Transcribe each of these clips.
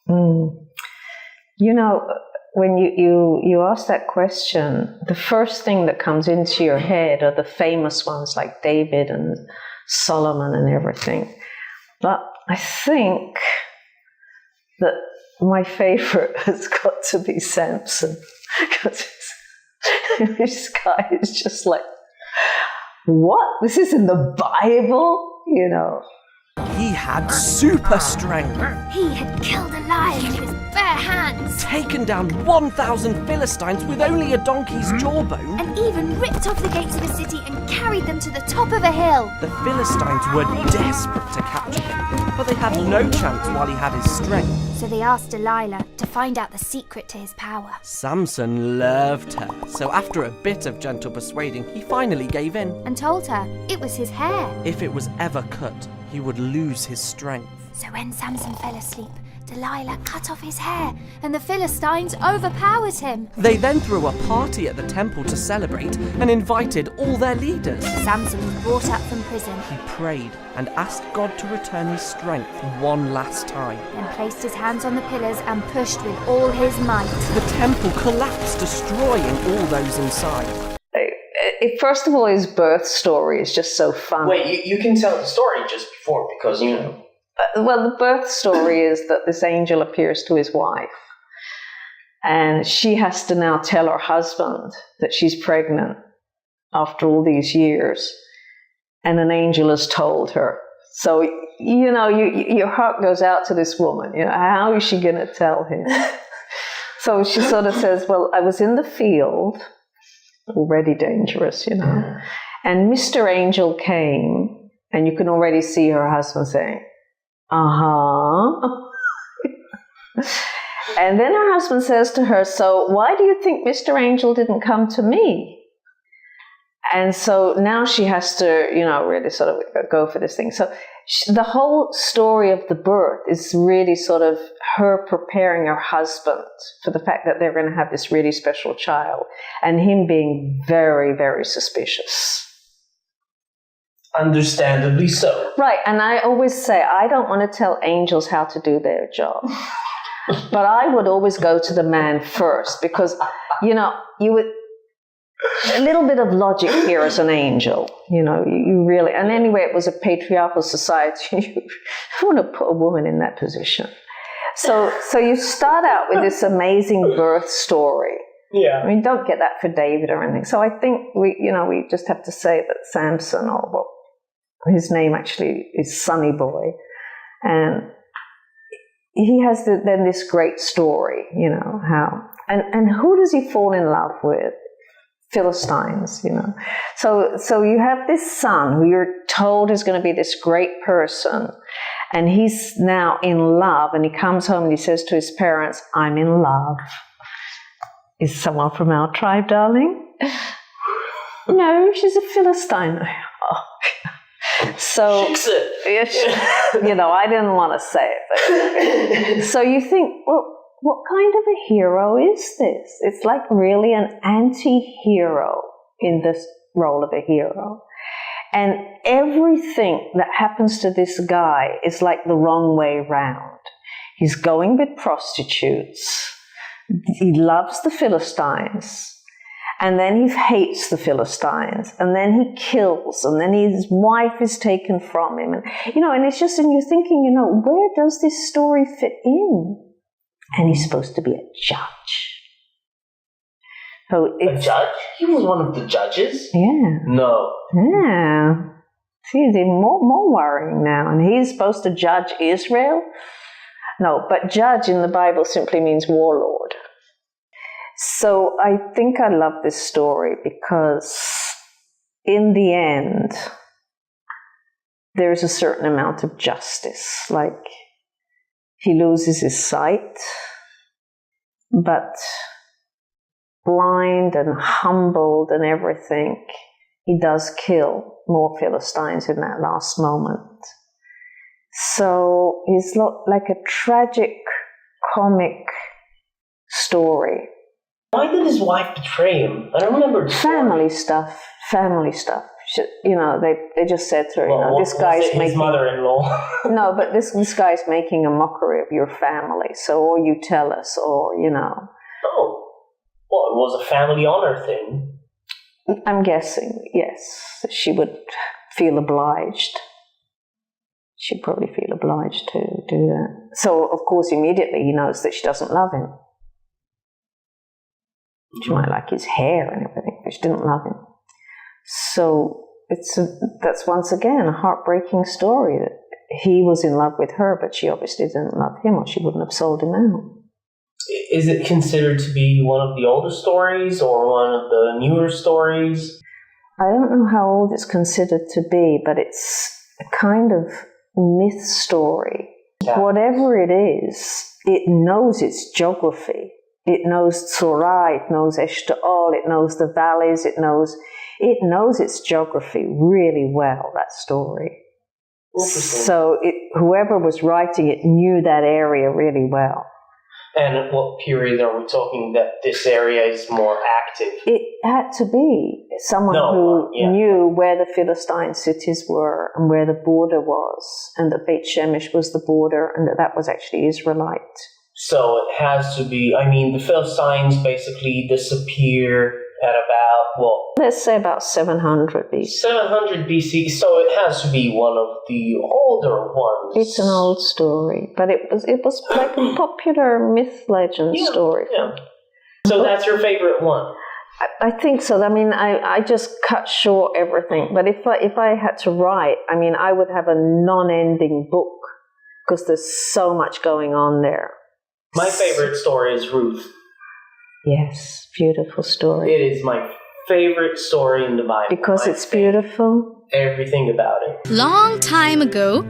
You know, when you ask that question, the first thing that comes into your head are the famous ones like David and Solomon and everything. But I think that my favorite has got to be Samson, because this guy is just like, what? This is in the Bible? You know. He had super strength. He had killed a lion with his bare hands. Taken down 1,000 Philistines with only a donkey's jawbone. And even ripped off the gates of a city and carried them to the top of a hill. The Philistines were desperate to capture him, but they had no chance while he had his strength. So they asked Delilah to find out the secret to his power. Samson loved her, so after a bit of gentle persuading, he finally gave in. And told her it was his hair. If it was ever cut, he would lose his strength. So when Samson fell asleep, Delilah cut off his hair, and the Philistines overpowered him. They then threw a party at the temple to celebrate and invited all their leaders. Samson was brought up from prison. He prayed and asked God to return his strength one last time. Then placed his hands on the pillars and pushed with all his might. The temple collapsed, destroying all those inside. First of all, his birth story is just so fun. Wait, you can tell the story just before, because, you know. Well, the birth story is that this angel appears to his wife, and she has to now tell her husband that she's pregnant after all these years, and an angel has told her. So, you know, your heart goes out to this woman. You know, how is she going to tell him? So she sort of says, well, I was in the field, already dangerous, you know, and Mr. Angel came, and you can already see her husband saying, and then her husband says to her, so why do you think Mr. Angel didn't come to me? And so now she has to, you know, really sort of go for this thing. So the whole story of the birth is really sort of her preparing her husband for the fact that they're going to have this really special child, and him being very, very suspicious. Understandably so. Right, and I always say, I don't want to tell angels how to do their job. But I would always go to the man first, because, you know, you would... A little bit of logic here as an angel, you know, you really... And anyway, it was a patriarchal society. You want to put a woman in that position. So you start out with this amazing birth story. Yeah. I mean, don't get that for David or anything. So I think we just have to say that Samson, or well, his name actually is Sonny Boy, and he has then this great story, you know, how, and who does he fall in love with? Philistines, you know. So you have this son who you're told is going to be this great person, and he's now in love, and he comes home and he says to his parents, I'm in love. Is someone from our tribe, darling? No, she's a Philistine. Oh. So, you know, I didn't want to say it. But, so you think, well, what kind of a hero is this? It's like really an anti-hero in this role of a hero. And everything that happens to this guy is like the wrong way round. He's going with prostitutes. He loves the Philistines. And then he hates the Philistines. And then he kills. And then his wife is taken from him. And, you know, and it's just, and you're thinking, you know, where does this story fit in? And he's supposed to be a judge. So a judge? He was one of the judges? Yeah. No. Yeah. See, it's even more worrying now. And he's supposed to judge Israel? No, but judge in the Bible simply means warlord. So I think I love this story because in the end, there's a certain amount of justice. Like, he loses his sight, but blind and humbled and everything, he does kill more Philistines in that last moment. So it's like a tragic, comic story. Why did his wife betray him? I don't remember the story. Family stuff. they just said to her, this guy's his making mother-in-law. no, but this guy's making a mockery of your family. So, or you tell us, or Oh, well, it was a family honor thing. I'm guessing, yes, she would feel obliged. She'd probably feel obliged to do that. So, of course, immediately he knows that she doesn't love him. She might like his hair and everything, but she didn't love him. So that's once again a heartbreaking story that he was in love with her, but she obviously didn't love him, or she wouldn't have sold him out. Is it considered to be one of the older stories or one of the newer stories? I don't know how old it's considered to be, but it's a kind of myth story. Yeah. Whatever it is, it knows its geography. It knows Tzorah, it knows Eshtaol, it knows the valleys, it knows its geography really well, that story. So whoever was writing it knew that area really well. And at what period are we talking that this area is more active? It had to be someone who knew where the Philistine cities were and where the border was, and that Beit Shemesh was the border, and that was actually Israelite. So it has to be, the Philistines basically disappear at about, let's say about 700 BC. 700 BC, so it has to be one of the older ones. It's an old story, but it was like a popular myth legend story. Yeah. So that's your favorite one? I think so. I just cut short everything. But if I had to write, I would have a non-ending book because there's so much going on there. My favorite story is Ruth. Yes, beautiful story. It is my favorite story in the Bible. Because it's beautiful? Everything about it. Long time ago,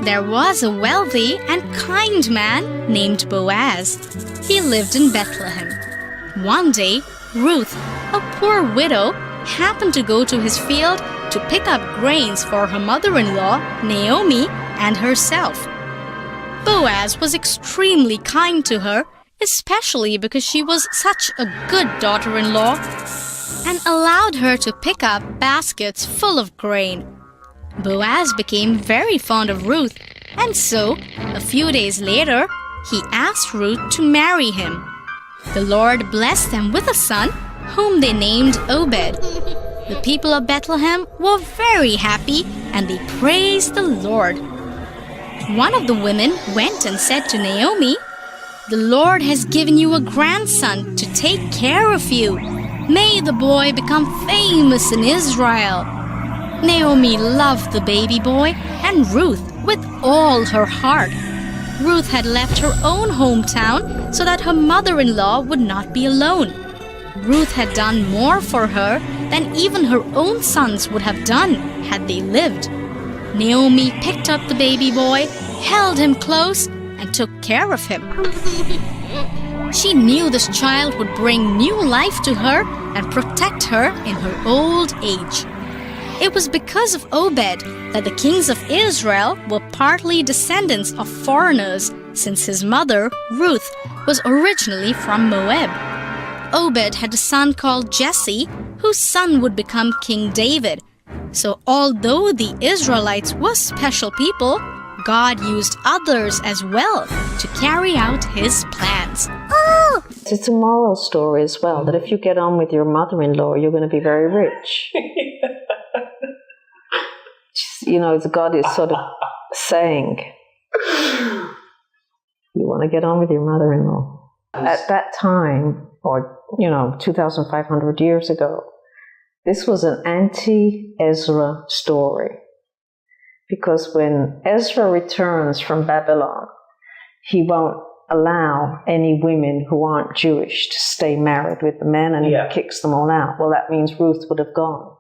there was a wealthy and kind man named Boaz. He lived in Bethlehem. One day, Ruth, a poor widow, happened to go to his field to pick up grains for her mother-in-law, Naomi, and herself. Boaz was extremely kind to her, especially because she was such a good daughter-in-law, and allowed her to pick up baskets full of grain. Boaz became very fond of Ruth, and so, a few days later, he asked Ruth to marry him. The Lord blessed them with a son, whom they named Obed. The people of Bethlehem were very happy, and they praised the Lord. One of the women went and said to Naomi, "The Lord has given you a grandson to take care of you. May the boy become famous in Israel." Naomi loved the baby boy and Ruth with all her heart. Ruth had left her own hometown so that her mother-in-law would not be alone. Ruth had done more for her than even her own sons would have done had they lived. Naomi picked up the baby boy, held him close, and took care of him. She knew this child would bring new life to her and protect her in her old age. It was because of Obed that the kings of Israel were partly descendants of foreigners, since his mother, Ruth, was originally from Moab. Obed had a son called Jesse, whose son would become King David. So although the Israelites were special people, God used others as well to carry out his plans. Oh! It's a moral story as well, that if you get on with your mother-in-law, you're going to be very rich. God is sort of saying, you want to get on with your mother-in-law. At that time, or 2,500 years ago, this was an anti-Ezra story. Because when Ezra returns from Babylon, he won't allow any women who aren't Jewish to stay married with the men, and he kicks them all out. Well, that means Ruth would have gone.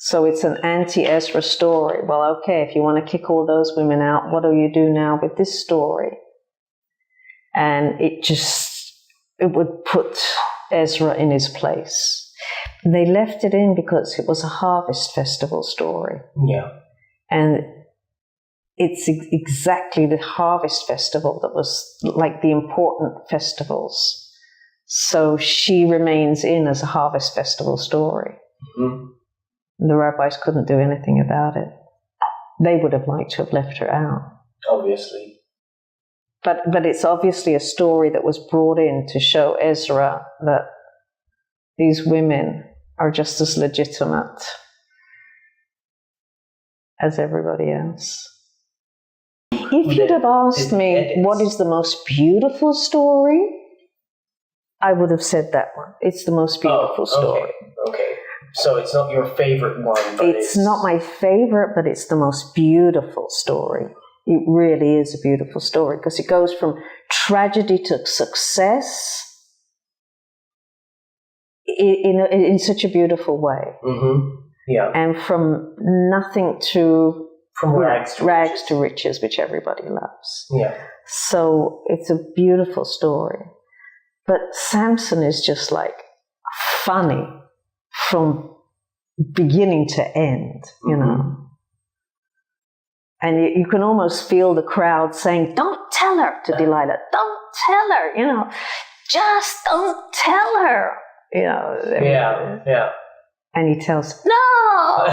So it's an anti-Ezra story. Well, okay, if you want to kick all those women out, what do you do now with this story? And it would put Ezra in his place. They left it in because it was a harvest festival story. Yeah. And it's exactly the harvest festival that was like the important festivals. So she remains in as a harvest festival story. Mm-hmm. The rabbis couldn't do anything about it. They would have liked to have left her out. Obviously. But it's obviously a story that was brought in to show Ezra that these women are just as legitimate as everybody else. If you'd have asked me what is the most beautiful story, I would have said that one. It's the most beautiful story. Okay. So it's not your favorite one, but it's not my favorite, but it's the most beautiful story. It really is a beautiful story because it goes from tragedy to success in such a beautiful way. Mm-hmm. Yeah. And from nothing to rags to riches, which everybody loves. Yeah. So it's a beautiful story. But Samson is just like funny from beginning to end, you know. And you can almost feel the crowd saying, "Don't tell her," to Delilah. "Don't tell her," you know. "Just don't tell her," you know. Yeah. And he tells, "No!"